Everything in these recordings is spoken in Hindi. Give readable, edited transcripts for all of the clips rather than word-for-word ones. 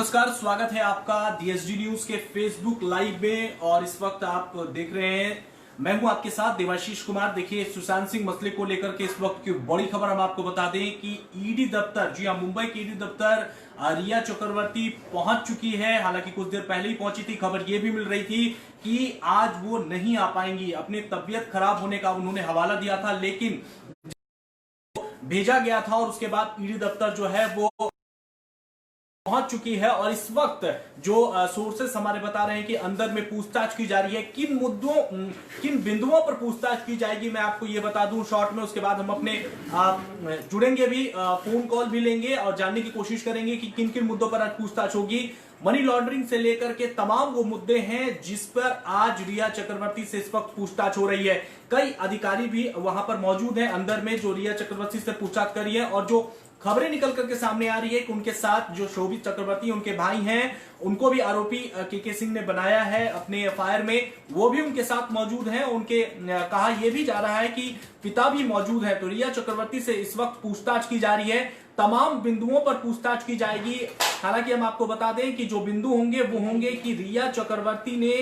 नमस्कार, स्वागत है आपका DSD न्यूज के फेसबुक लाइव में। और इस वक्त आप देख रहे हैं, मैं हूं आपके साथ देवाशीष कुमार। देखिए, सुशांत सिंह मसले को लेकर के इस वक्त की बड़ी खबर हम आपको बता दें कि ईडी दफ्तर, जी हां, मुंबई के ईडी दफ्तर रिया चक्रवर्ती पहुंच चुकी है। हालांकि कुछ देर पहले ही पहुंची थी। खबर यह भी मिल रही थी कि आज वो नहीं आ पाएंगी। अपनी तबियत खराब होने का उन्होंने हवाला दिया था, लेकिन भेजा गया था और उसके बाद ईडी दफ्तर जो है वो पहुंच चुकी है। और इस वक्त जो सोर्सेस हमारे बता रहे हैं कि अंदर में पूछताछ की जा रही है। किन मुद्दों, किन बिंदुओं पर पूछताछ की जाएगी, मैं आपको ये बता दूं शॉर्ट में। उसके बाद हम अपने जुड़ेंगे भी, फोन कॉल भी लेंगे और जानने की कोशिश करेंगे कि किन किन मुद्दों पर आज पूछताछ होगी। मनी लॉन्ड्रिंग से लेकर के तमाम वो मुद्दे हैं जिस पर आज रिया चक्रवर्ती से इस वक्त पूछताछ हो रही है। कई अधिकारी भी वहां पर मौजूद हैं अंदर में, जो रिया चक्रवर्ती से पूछताछ कर रही है। और जो खबरें निकल करके सामने आ रही है कि उनके साथ जो शोभित चक्रवर्ती उनके भाई हैं, उनको भी आरोपी के सिंह ने बनाया है अपने एफआईआर में, वो भी उनके साथ मौजूद हैं। उनके कहा यह भी जा रहा है कि पिता भी मौजूद है। तो रिया चक्रवर्ती से इस वक्त पूछताछ की जा रही है, तमाम बिंदुओं पर पूछताछ की जाएगी। हालांकि हम आपको बता दें कि जो बिंदु होंगे वो होंगे कि रिया चक्रवर्ती ने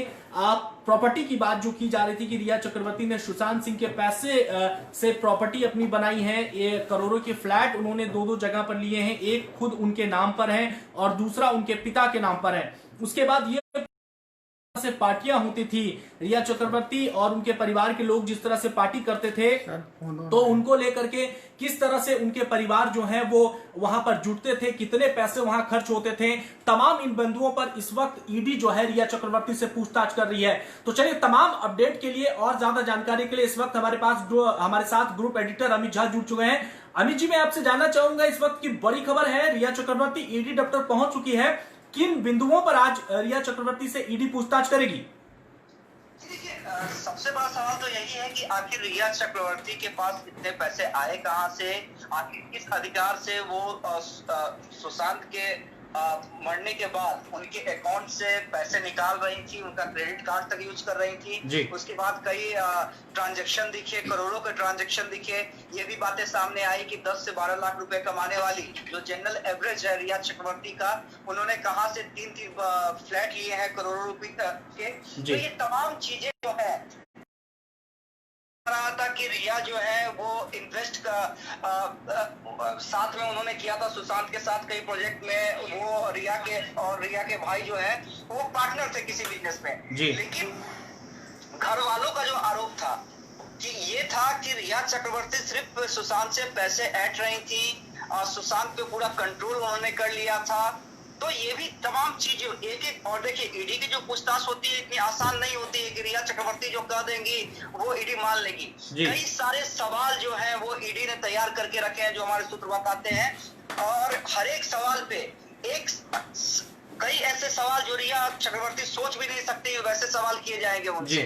प्रॉपर्टी की बात जो की जा रही थी कि रिया चक्रवर्ती ने सुशांत सिंह के पैसे से प्रॉपर्टी अपनी बनाई है। ये करोड़ों के फ्लैट उन्होंने दो जगह पर लिए हैं। एक खुद उनके नाम पर है और दूसरा उनके पिता के नाम पर है। उसके बाद ये से पार्टियां होती थी, रिया चक्रवर्ती और उनके परिवार के लोग जिस तरह से पार्टी करते थे, तो उनको लेकर के किस तरह से उनके परिवार जो है वो वहां पर जुटते थे, कितने पैसे वहां खर्च होते थे, तमाम इन बिंदुओं पर इस वक्त ईडी जो है रिया चक्रवर्ती से पूछताछ कर रही है। तो चलिए, तमाम अपडेट के लिए और ज्यादा जानकारी के लिए इस वक्त हमारे साथ ग्रुप एडिटर अमित झा जुड़ चुके हैं। अमित जी, मैं आपसे जानना चाहूंगा, इस वक्त की बड़ी खबर है, रिया चक्रवर्ती ईडी दफ्तर पहुंच चुकी है। किन बिंदुओं पर आज रिया चक्रवर्ती से ईडी पूछताछ करेगी? देखिए, सबसे बड़ा सवाल तो यही है कि आखिर रिया चक्रवर्ती के पास इतने पैसे आए कहां से, आखिर किस अधिकार से वो सुशांत के मरने के बाद उनके अकाउंट से पैसे निकाल रही थी, उनका क्रेडिट कार्ड तक यूज कर रही थी। उसके बाद कई ट्रांजैक्शन दिखे, करोड़ों के ट्रांजैक्शन दिखे। ये भी बातें सामने आई कि 10 से 12 लाख रुपए कमाने वाली जो जनरल एवरेज है रिया चक्रवर्ती का, उन्होंने कहां से 3 फ्लैट लिए हैं करोड़ों रुपए के। तो ये तमाम चीजें जो है रहा था कि रिया जो है वो इन्वेस्ट का साथ में उन्होंने किया था सुशांत के साथ कई प्रोजेक्ट में। वो रिया के भाई जो है वो पार्टनर थे किसी बिजनेस में। लेकिन घर वालों का जो आरोप था कि ये था कि रिया चक्रवर्ती सिर्फ सुशांत से पैसे ऐंठ रही थी और सुशांत पे पूरा कंट्रोल उन्होंने कर लिया था। तो ये भी तमाम चीजें एक और देखिए, ईडी की जो पूछताछ होती है इतनी आसान नहीं होती है कि रिया चक्रवर्ती जो कह देंगी वो ईडी मान लेगी। कई सारे सवाल जो है वो ईडी ने तैयार करके रखे हैं, जो हमारे सूत्र बताते हैं। और हर एक सवाल पे कई ऐसे सवाल जो रिया चक्रवर्ती सोच भी नहीं सकती, वैसे सवाल किए जाएंगे उनसे।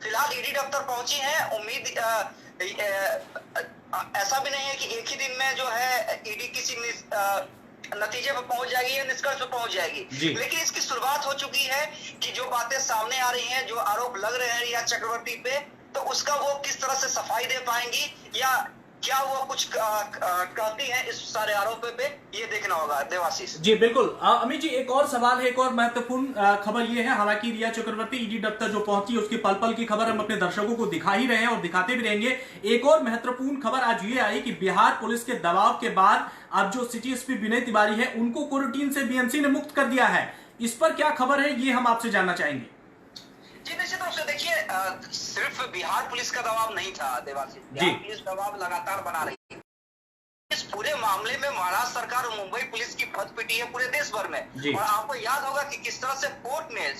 फिलहाल ईडी दफ्तर पहुंची है। उम्मीद ऐसा भी नहीं है कि एक ही दिन में जो है ईडी किसी नतीजे पर पहुंच जाएगी या निष्कर्ष पर पहुंच जाएगी। लेकिन इसकी शुरुआत हो चुकी है कि जो बातें सामने आ रही हैं, जो आरोप लग रहे हैं रिया चक्रवर्ती पे, तो उसका वो किस तरह से सफाई दे पाएंगी या क्या वो कुछ कहती है इस सारे आरोपों पे, ये देखना होगा। देवाशीष जी बिल्कुल। अमित जी, एक और सवाल है, एक और महत्वपूर्ण खबर ये है। हालांकि रिया चक्रवर्ती ईडी दफ्तर जो पहुंची, उसकी पल पल की खबर हम अपने दर्शकों को दिखा ही रहे हैं और दिखाते भी रहेंगे। एक और महत्वपूर्ण खबर आज ये आई कि बिहार पुलिस के दबाव के बाद अब जो सिटी एसपी विनय तिवारी है, उनको क्वारंटीन से बीएमसी ने मुक्त कर दिया है। इस पर क्या खबर है, ये हम आपसे जानना चाहेंगे। जी, निश्चित रूप से देखिए, सिर्फ बिहार पुलिस का दबाव नहीं था देवाशीष, बिहार पुलिस दबाव लगातार बना रही है। इस पूरे मामले में महाराष्ट्र सरकार और मुंबई पुलिस की पद पिटी है पूरे देश भर में। और आपको याद होगा कि किस तरह से कोर्ट ने,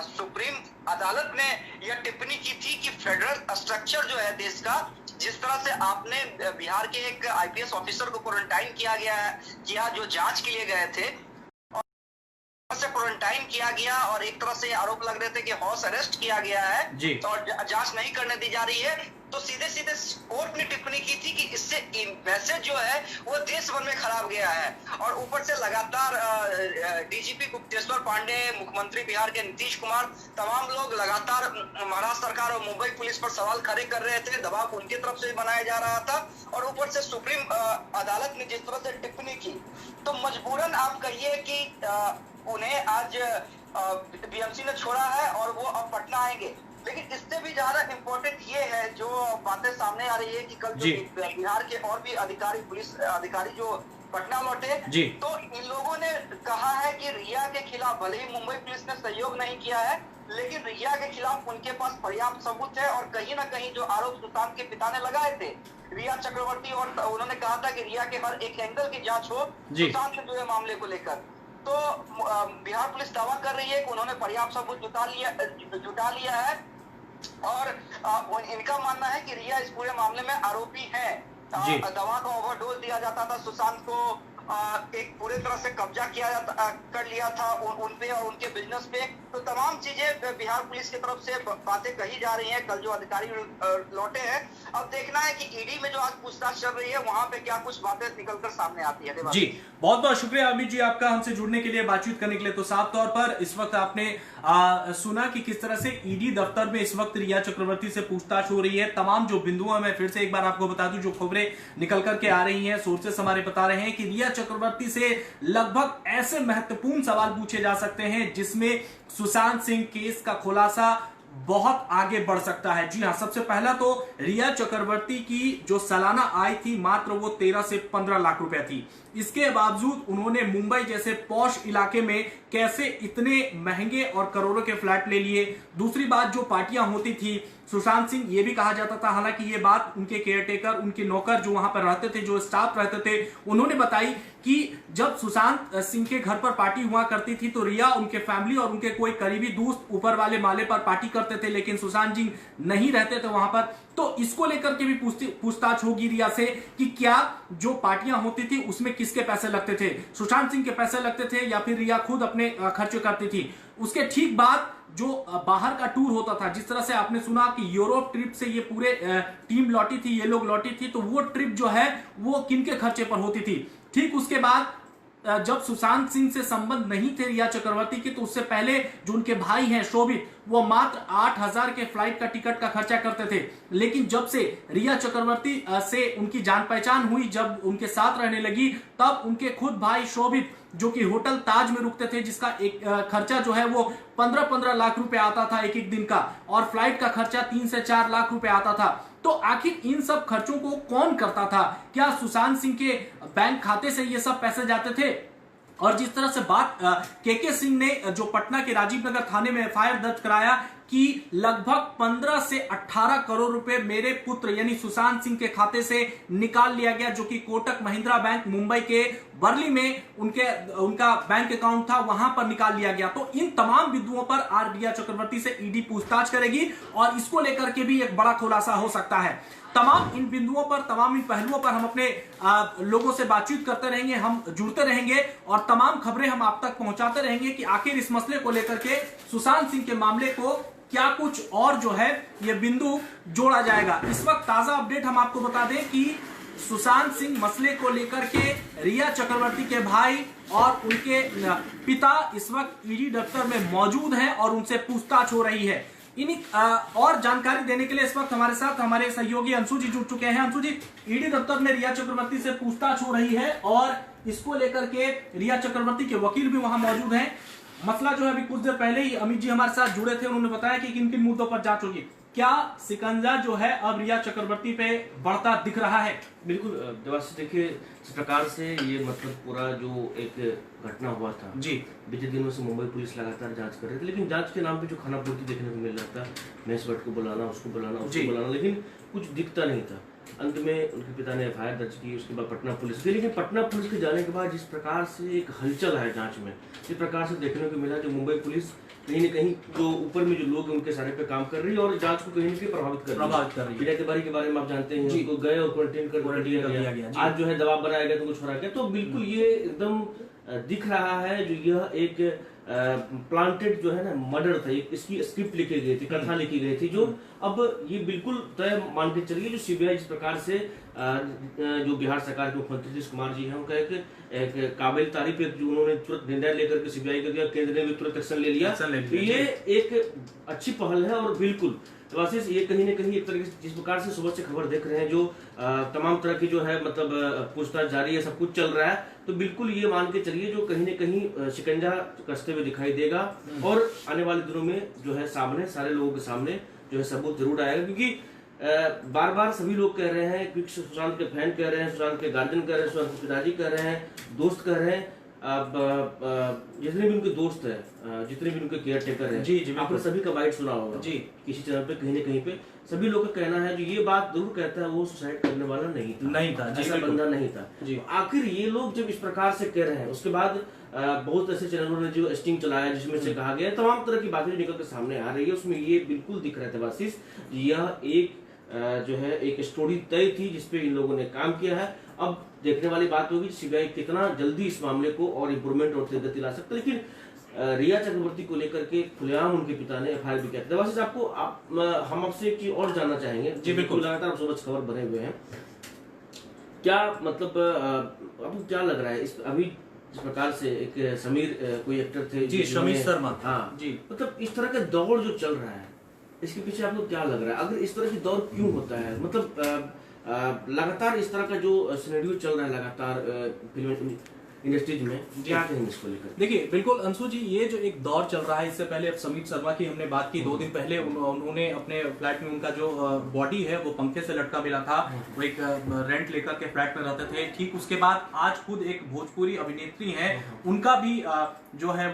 सुप्रीम अदालत ने यह टिप्पणी की थी कि फेडरल स्ट्रक्चर जो है देश का, जिस तरह से आपने बिहार के एक आईपीएस ऑफिसर को क्वारंटाइन किया जो जांच के लिए गए थे, से क्वारंटाइन किया गया और एक तरह से आरोप लग रहे थे कि हाउस अरेस्ट किया गया है और जांच नहीं करने दी जा रही है। तो सीधे सीधे कोर्ट ने टिप्पणी की थी कि इससे मैसेज जो है वो देश भर में खराब गया है। और ऊपर से लगातार डीजीपी गुप्तेश्वर पांडे, मुख्यमंत्री बिहार के नीतीश कुमार, तमाम लोग लगातार महाराष्ट्र सरकार और मुंबई पुलिस पर सवाल खड़े कर रहे थे, दबाव उनकी तरफ से बनाया जा रहा था। और ऊपर से सुप्रीम अदालत ने जिस तरह से टिप्पणी की, तो मजबूरन आप कहिए कि उन्हें आज बीएमसी ने छोड़ा है और वो अब पटना आएंगे। लेकिन इससे भी ज्यादा इम्पोर्टेंट ये है जो बातें सामने आ रही है कि कल जो बिहार के और भी अधिकारी, पुलिस अधिकारी जो पटना लौटे, तो इन लोगों ने कहा है कि रिया के खिलाफ भले ही मुंबई पुलिस ने सहयोग नहीं किया है, लेकिन रिया के खिलाफ उनके पास पर्याप्त सबूत है। और कहीं ना कहीं जो आरोप सुशांत के पिता ने लगाए थे रिया चक्रवर्ती, और उन्होंने कहा था कि रिया के हर एक एंगल की जांच हो सुशांत से जुड़े मामले को लेकर, तो बिहार पुलिस दावा कर रही है कि उन्होंने पर्याप्त सबूत जुटा लिया है। और इनका मानना है कि रिया इस पूरे मामले में आरोपी है। दवा का ओवरडोज दिया जाता था सुशांत को, एक पूरे तरह से कब्जा कर लिया था उन पे और उनके बिजनेस पे। तो तमाम चीजें बिहार पुलिस की तरफ से बातें कही जा रही हैं। कल जो अधिकारी लौटे हैं, अब देखना है कि ईडी में जो आज पूछताछ चल रही है वहां पे क्या कुछ बातें निकलकर सामने आती है। जी, बहुत बहुत शुक्रिया अमित जी आपका हमसे जुड़ने के लिए, बातचीत करने के लिए। तो साफ तौर पर इस वक्त आपने सुना कि किस तरह से ईडी दफ्तर में इस वक्त रिया चक्रवर्ती से पूछताछ हो रही है। तमाम जो बिंदुओं में फिर से एक बार आपको बता दूं, जो खबरें निकल करके आ रही हैं, सोर्सेस हमारे बता रहे हैं कि रिया चक्रवर्ती से लगभग ऐसे महत्वपूर्ण सवाल पूछे जा सकते हैं जिसमें सुशांत सिंह केस का खुलासा बहुत आगे बढ़ सकता है। जी हां, सबसे पहला तो रिया चक्रवर्ती की जो सालाना आय थी मात्र वो 13 से 15 लाख रुपए थी। इसके बावजूद उन्होंने मुंबई जैसे पॉश इलाके में कैसे इतने महंगे और करोड़ों के फ्लैट ले लिए। दूसरी बात, जो पार्टियां होती थी सुशांत सिंह, ये भी कहा जाता था, हालांकि ये बात उनके केयरटेकर, उनके नौकर जो वहां पर रहते थे, जो स्टाफ रहते थे, उन्होंने बताई कि जब सुशांत सिंह के घर पर पार्टी हुआ करती थी तो रिया, उनके फैमिली और उनके कोई करीबी दोस्त ऊपर वाले माले पर पार्टी करते थे, लेकिन सुशांत सिंह नहीं रहते थे वहां पर। तो इसको लेकर के भी पूछताछ होगी रिया से कि क्या जो पार्टियां होती थी उसमें किसके पैसे लगते थे, सुशांत सिंह के पैसे लगते थे या फिर रिया खुद अपने खर्च करती थी। उसके ठीक बाद जो बाहर का टूर होता था, जिस तरह से आपने सुना कि यूरोप ट्रिप से ये पूरे टीम लौटी थी, ये लोग लौटी थी, तो वो ट्रिप जो है वो किनके खर्चे पर होती थी। ठीक उसके बाद जब सुशांत सिंह से संबंध नहीं थे रिया चक्रवर्ती के, तो उससे पहले जो उनके भाई हैं शोभित, वो मात्र 8,000 के फ्लाइट का टिकट का खर्चा करते थे। लेकिन जब से रिया चक्रवर्ती से उनकी जान पहचान हुई, जब उनके साथ रहने लगी, तब उनके खुद भाई शोभित जो कि होटल ताज में रुकते थे, जिसका एक खर्चा जो है वो 15-15 लाख रुपए आता था एक एक दिन का, और फ्लाइट का खर्चा 3 से 4 लाख रुपए आता था। तो आखिर इन सब खर्चों को कौन करता था? क्या सुशांत सिंह के बैंक खाते से ये सब पैसे जाते थे? और जिस तरह से बात केके सिंह ने जो पटना के राजीव नगर थाने में एफआईआर दर्ज कराया कि लगभग 15 से 18 करोड़ रुपए मेरे पुत्र यानी सुशांत सिंह के खाते से निकाल लिया गया, जो कि कोटक महिंद्रा बैंक मुंबई के वर्ली में उनका बैंक अकाउंट था, वहां पर निकाल लिया गया। तो इन तमाम बिंदुओं पर आज रिया चक्रवर्ती से ईडी पूछताछ करेगी और इसको लेकर के भी एक बड़ा खुलासा हो सकता है। तमाम इन बिंदुओं पर, तमाम इन पहलुओं पर हम अपने लोगों से बातचीत करते रहेंगे, हम जुड़ते रहेंगे और तमाम खबरें हम आप तक पहुंचाते रहेंगे कि आखिर इस मसले को लेकर के, सुशांत सिंह के मामले को क्या कुछ और जो है ये बिंदु जोड़ा जाएगा। इस वक्त ताजा अपडेट हम आपको बता दें कि सुशांत सिंह मसले को लेकर के रिया चक्रवर्ती के भाई और उनके पिता इस वक्त ईडी दफ्तर में मौजूद हैं और उनसे पूछताछ हो रही है। और जानकारी देने के लिए इस वक्त हमारे साथ हमारे सहयोगी अंशु जी जुड़ चुके हैं। अंशु जी, ईडी दफ्तर में रिया चक्रवर्ती से पूछताछ हो रही है और इसको लेकर के रिया चक्रवर्ती के वकील भी वहां मौजूद हैं। मसला जो है अभी कुछ देर पहले ही अमित जी हमारे साथ जुड़े थे, उन्होंने बताया कि किन किन मुद्दों पर जांच होगी। क्या शिकंजा जो है अब रिया चक्रवर्ती पे बढ़ता दिख रहा है? बिल्कुल देवाशीष, देखिए इस प्रकार से ये मतलब पूरा जो एक घटना हुआ था जी, बीते दिनों से मुंबई पुलिस लगातार जांच कर रही थी, लेकिन जांच के नाम पे जो खानापूर्ति देखने को मिल रहा था, महेश भट्ट को बुलाना, उसको बुलाना, लेकिन कुछ दिखता नहीं था। अंत में उनके पिता ने एफआईआर दर्ज की, उसके बाद पटना पुलिस गई, लेकिन पटना पुलिस के जाने के बाद जिस प्रकार से एक हलचल है जांच में, जिस प्रकार से देखने को मिला, जो मुंबई पुलिस कहीं न कहीं जो ऊपर में जो लोग हैं उनके सारे पे काम कर रही है और जांच को कहीं न कहीं प्रभावित कर रही है। विनय तिवारी के बारे में आप जानते हैं, उनको गए और क्वारंटीन कर दिया गया। आज जो है दबाव बनाया गया तो कुछ हो रहा है, तो बिल्कुल ये एकदम दिख रहा है जो यह एक प्लांटेड जो है ना मर्डर था, इसकी स्क्रिप्ट लिखी गई थी, कथा लिखी गई थी, जो अब ये बिल्कुल तय मान के चलिए जो सीबीआई जिस प्रकार से जो बिहार सरकार के मुख्यमंत्री नीतीश कुमार जी हैं, उनका एक काबिल तारीफ एक जो उन्होंने तुरंत निर्णय लेकर के सीबीआई को दिया, केंद्र ने भी तुरंत एक्शन ले लिया, तो ये एक अच्छी पहल है। और बिल्कुल वैसे ये कहीं ना कहीं एक तरह से जिस प्रकार से सुबह से खबर देख रहे हैं, जो तमाम तरह की जो है मतलब पूछताछ जारी है, सब कुछ चल रहा है, तो बिल्कुल ये मान के चलिए जो कहीं न कहीं शिकंजा कसते हुए दिखाई देगा और आने वाले दिनों में जो है सामने सारे लोगों के सामने जो है सबूत जरूर आएगा। क्योंकि बार बार सभी लोग कह रहे हैं, क्योंकि सुशांत के फैन कह रहे हैं, सुशांत के गार्जियन कह रहे हैं, सुशांत के पिताजी कह रहे हैं, दोस्त कह रहे हैं, अब जितने भी उनके दोस्त हैं, जितने भी उनके केयर टेकर हैं, जी आपने सभी का बाइट सुना होगा जी किसी चैनल पे कहीं न कहीं पे, सभी लोग का कहना है जो ये बात जरूर कहता है वो सुसाइड करने वाला नहीं था, ऐसा बंदा नहीं था। तो आखिर ये लोग जब इस प्रकार से कह रहे हैं, उसके बाद बहुत ऐसे चैनलों ने जो स्टिंग चलाया जिसमें से कहा गया तमाम तरह की बातें निकल के सामने आ रही है, उसमें ये बिल्कुल दिख रहा था वासिस, यह एक जो है एक स्टोरी तय थी जिसपे इन लोगों ने काम किया है। अब देखने वाली बात होगी सीबीआई कितना जल्दी इस मामले को और इम्प्रूवमेंट और गति ला सकता है। लेकिन रिया चक्रवर्ती को लेकर के खुलेआम उनके पिता ने एफआईआर भी किया था। वैसे आपको हम आपसे एक चीज और जानना चाहेंगे। जी बिल्कुल, लगातार आप सुबह खबर बने हुए हैं, क्या मतलब आपको क्या लग रहा है इस अभी इस प्रकार से एक समीर कोई एक्टर थे जी, समीर शर्मा, हाँ जी, मतलब इस तरह का दौड़ जो चल रहा है इसके पीछे आपको क्या लग रहा है? अगर इस तरह की दौड़ क्यों होता है, मतलब लगातार इस तरह का जो सिनेरियो चल रहा है लगातार फिल्म इंडस्ट्रीज में, क्या कहेंगे इसको लेकर? देखिए बिल्कुल अंशु जी, ये जो एक दौर चल रहा है, इससे पहले अब समीर शर्मा की हमने बात की, 2 दिन पहले उन्होंने अपने फ्लैट में उनका जो बॉडी है वो पंखे से लटका मिला था, वो एक रेंट लेकर के फ्लैट में रहते थे। ठीक उसके बाद आज खुद एक भोजपुरी अभिनेत्री है, उनका भी जो है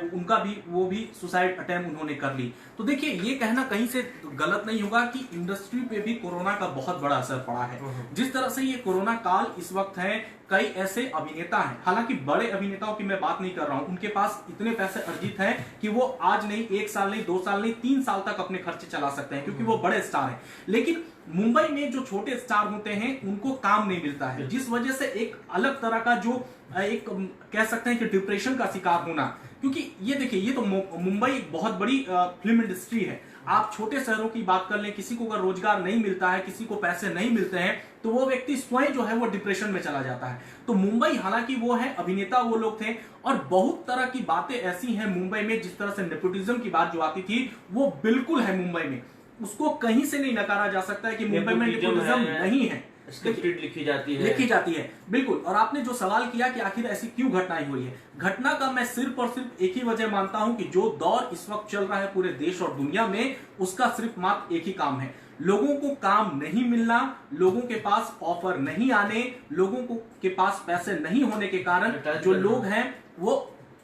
वो भी सुसाइड अटेम्प्ट उन्होंने कर ली। तो देखिए ये कहना कहीं से गलत नहीं होगा कि इंडस्ट्री पे भी कोरोना का बहुत बड़ा असर पड़ा है। जिस तरह से ये कोरोना काल इस वक्त है, कई ऐसे अभिनेता हैं, हालांकि बड़े अभिनेताओं की मैं बात नहीं कर रहा हूं, उनके पास इतने पैसे अर्जित हैं कि वो आज नहीं 1 साल नहीं 2 साल नहीं 3 साल तक अपने खर्चे चला सकते हैं, क्योंकि वो बड़े स्टार हैं। लेकिन मुंबई में जो छोटे स्टार होते हैं उनको काम नहीं मिलता है, जिस वजह से एक अलग तरह का जो एक कह सकते हैं कि डिप्रेशन का शिकार होना। क्योंकि ये देखिए, ये तो मुंबई एक बहुत बड़ी फिल्म इंडस्ट्री है। आप छोटे शहरों की बात कर लें, किसी को अगर रोजगार नहीं मिलता है, किसी को पैसे नहीं मिलते हैं, तो वो व्यक्ति स्वयं जो है वो डिप्रेशन में चला जाता है। तो मुंबई, हालांकि वो है अभिनेता, वो लोग थे, और बहुत तरह की बातें ऐसी हैं मुंबई में, जिस तरह से नेपोटिज्म की बात जो आती थी वो बिल्कुल है मुंबई में, उसको कहीं से नहीं नकारा जा सकता है कि मुंबई में नेपोटिज्म नहीं है, स्क्रिप्टेड लिखी जाती है बिल्कुल। और आपने जो सवाल किया कि आखिर ऐसी क्यों घटनाएं हुई है, घटना का मैं सिर्फ और सिर्फ एक ही वजह मानता हूं कि जो दौर इस वक्त चल रहा है पूरे देश और दुनिया में, उसका सिर्फ मात्र एक ही काम है, लोगों को काम नहीं मिलना, लोगों के पास ऑफर नहीं आने, लोगों को के पास पैसे नहीं होने के कारण जो लोग हैं वो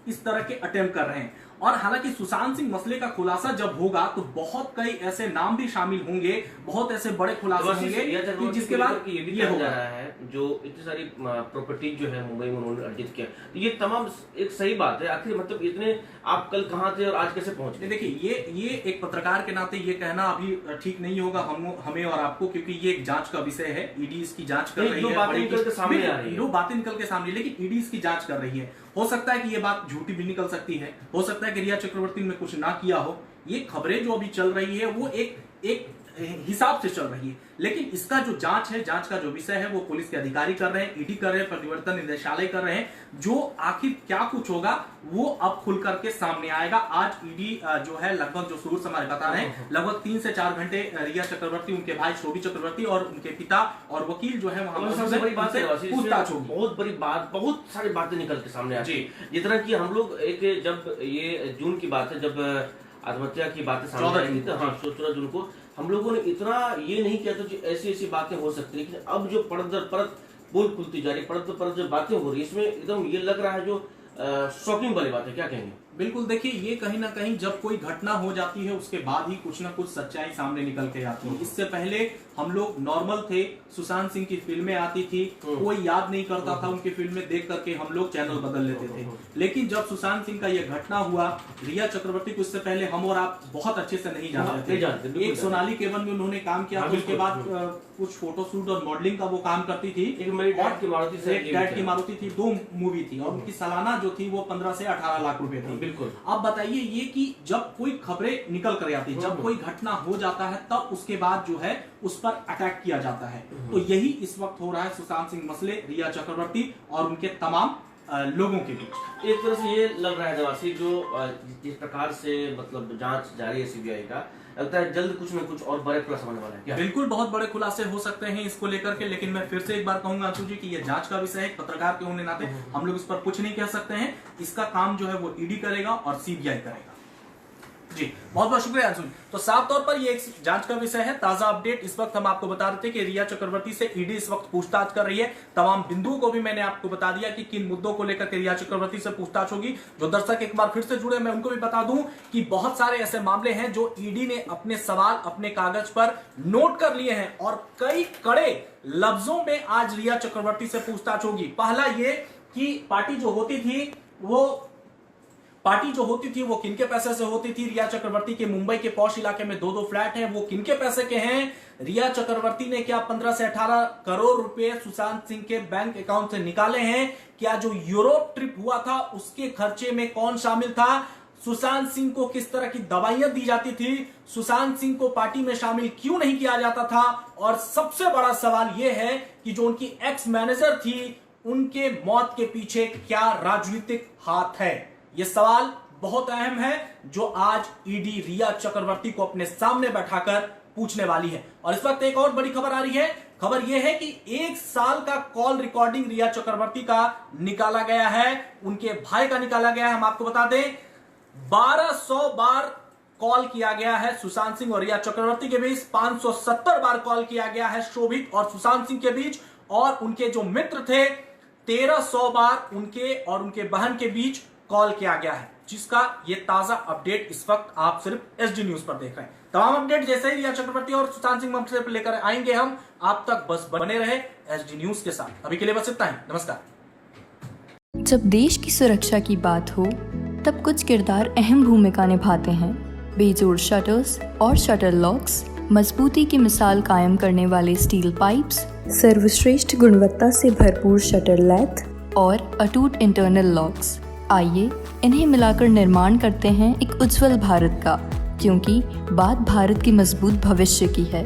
इस तरह के अटेम्प्ट कर रहे हैं। और हालांकि सुशांत सिंह मसले का खुलासा जब होगा तो बहुत कई ऐसे नाम भी शामिल होंगे, बहुत ऐसे बड़े खुलासे होंगे कि जिसके बाद ये भी हो जा रहा है जो इतनी सारी प्रॉपर्टी जो है मुंबई में उन्होंने अर्जित किया, तो ये तमाम एक सही बात है। आखिर मतलब इतने आप कल कहाँ थे और आज कैसे पहुंचे? देखिए ये एक पत्रकार के नाते ये कहना अभी ठीक नहीं होगा हमें और आपको, क्योंकि ये एक जांच का विषय है, ईडी इसकी जांच कर रही है, बातें निकल के सामने आ रही है, बातें निकल के सामने, लेकिन ईडी इसकी जांच कर रही है। हो सकता है कि ये बात झूठी भी निकल सकती है, हो सकता है कि रिया चक्रवर्ती ने कुछ ना किया हो। ये खबरें जो अभी चल रही है वो एक हिसाब से चल रही है, लेकिन इसका जो जांच है, जांच का जो विषय है वो पुलिस के अधिकारी कर रहे हैं, ईडी कर रहे हैं, परिवर्तन निदेशालय कर रहे हैं। जो आखिर क्या कुछ होगा वो अब खुल करके सामने आएगा। आज ईडी जो है लगभग, जो सूरज हमारे बता रहे हैं, लगभग 3 से 4 घंटे रिया चक्रवर्ती, उनके भाई शोभी चक्रवर्ती और उनके पिता और वकील जो है वहां सबसे बड़ी बात है पूछताछ होगी। बहुत बड़ी बात, बहुत सारी बातें निकल के सामने आती है। जितना कि हम लोग एक, जब ये जून की बात है, जब आत्महत्या की बातें सामने आई थी, 14 जून को हम लोगों ने इतना ये नहीं किया था कि ऐसी ऐसी बातें हो सकती, लेकिन अब जो परत दर परत बोल खुलती जा रही, परत दर परत जो बातें हो रही है, इसमें एकदम ये लग रहा है जो शॉकिंग वाली बात है। क्या कहेंगे? बिल्कुल, देखिए ये कहीं ना कहीं जब कोई घटना हो जाती है उसके बाद ही कुछ ना कुछ सच्चाई सामने निकल के आती है। इससे पहले हम लोग नॉर्मल थे, सुशांत सिंह की फिल्में आती थी, कोई याद नहीं करता था, उनकी फिल्में देख करके हम लोग चैनल बदल लेते थे। लेकिन जब सुशांत सिंह का यह घटना हुआ, रिया चक्रवर्ती को इससे पहले हम और आप बहुत अच्छे से नहीं जानते थे। एक सोनाली केवन में उन्होंने काम किया, उसके बाद कुछ फोटोशूट और मॉडलिंग का वो काम करती थी। एक डैड की मारुति थी, 2 मूवी थी, और उनकी सालाना जो थी वो 15 से 18 लाख रुपए थी। बिल्कुल। अब बताइए ये कि जब कोई खबरें निकल कर आती है, जब कोई घटना हो जाता है, तब उसके बाद जो है उस पर अटैक किया जाता है। तो यही इस वक्त हो रहा है सुशांत सिंह मसले, रिया चक्रवर्ती और उनके तमाम लोगों के बीच। एक तरह से ये लग रहा है देवासी, जो जिस प्रकार से मतलब जांच जारी है सीबीआई का, लगता है जल्द कुछ न कुछ और बड़े खुलासा होने वाला है क्या? बिल्कुल, बहुत बड़े खुलासे हो सकते हैं इसको लेकर के, लेकिन मैं फिर से एक बार कहूंगा अंशु जी कि ये जांच का विषय है। पत्रकार के होने नाते हम लोग इस पर कुछ नहीं कह सकते हैं। इसका काम जो है वो ईडी करेगा और सीबीआई करेगा। जी बहुत बहुत शुक्रिया अंशु। तो साफ तौर पर ये एक जांच का विषय है। ताजा अपडेट इस वक्त हम आपको बता रहे थे कि रिया चक्रवर्ती से ईडी इस वक्त पूछताछ कर रही है। तमाम बिंदुओं को भी मैंने आपको बता दिया कि किन मुद्दों को लेकर के रिया चक्रवर्ती से पूछताछ होगी। जो दर्शक एक बार फिर से जुड़े, मैं उनको भी बता दूं कि बहुत सारे ऐसे मामले हैं जो ईडी ने अपने सवाल अपने कागज पर नोट कर लिए हैं और कई कड़े लफ्जों में आज रिया चक्रवर्ती से पूछताछ होगी। पहला ये कि पार्टी जो होती थी वो किनके पैसे से होती थी। रिया चक्रवर्ती के मुंबई के पॉश इलाके में 2-2 फ्लैट हैं, वो किनके पैसे के हैं। रिया चक्रवर्ती ने क्या 15 से 18 करोड़ रुपए सुशांत सिंह के बैंक अकाउंट से निकाले हैं। क्या जो यूरोप ट्रिप हुआ था उसके खर्चे में कौन शामिल था। सुशांत सिंह को किस तरह की दवाइयां दी जाती थी। सुशांत सिंह को पार्टी में शामिल क्यों नहीं किया जाता था। और सबसे बड़ा सवाल यह है कि जो उनकी एक्स मैनेजर थी, उनके मौत के पीछे क्या राजनीतिक हाथ है। यह सवाल बहुत अहम है जो आज ईडी रिया चक्रवर्ती को अपने सामने बैठाकर पूछने वाली है। और इस वक्त एक और बड़ी खबर आ रही है। खबर यह है कि 1 साल का कॉल रिकॉर्डिंग रिया चक्रवर्ती का निकाला गया है, उनके भाई का निकाला गया है। हम आपको बता दें 1200 बार कॉल किया गया है सुशांत सिंह और रिया चक्रवर्ती के बीच। 570 बार कॉल किया गया है शोभित और सुशांत सिंह के बीच। और उनके जो मित्र थे 1300 बार उनके और उनके बहन के बीच कॉल किया गया है, जिसका ये ताजा अपडेट इस वक्त आप सिर्फ एसडी न्यूज पर देख रहे हैं। तमाम अपडेट जैसे ही रिया चक्रवर्ती और सुशांत सिंह मसले पर लेकर आएंगे हम आप तक, बस बने रहे एसडी न्यूज के साथ। अभी के लिए बस इतना ही, नमस्कार। जब देश की सुरक्षा की बात हो तब कुछ किरदार अहम भूमिका निभाते हैं। बेजोड़ शटर्स और शटर लॉक्स, मजबूती की मिसाल कायम करने वाले स्टील पाइप्स, सर्वश्रेष्ठ गुणवत्ता से भरपूर शटर लैथ और अटूट इंटरनल लॉक्स। आइए इन्हें मिलाकर निर्माण करते हैं एक उज्जवल भारत का, क्योंकि बात भारत की मजबूत भविष्य की है।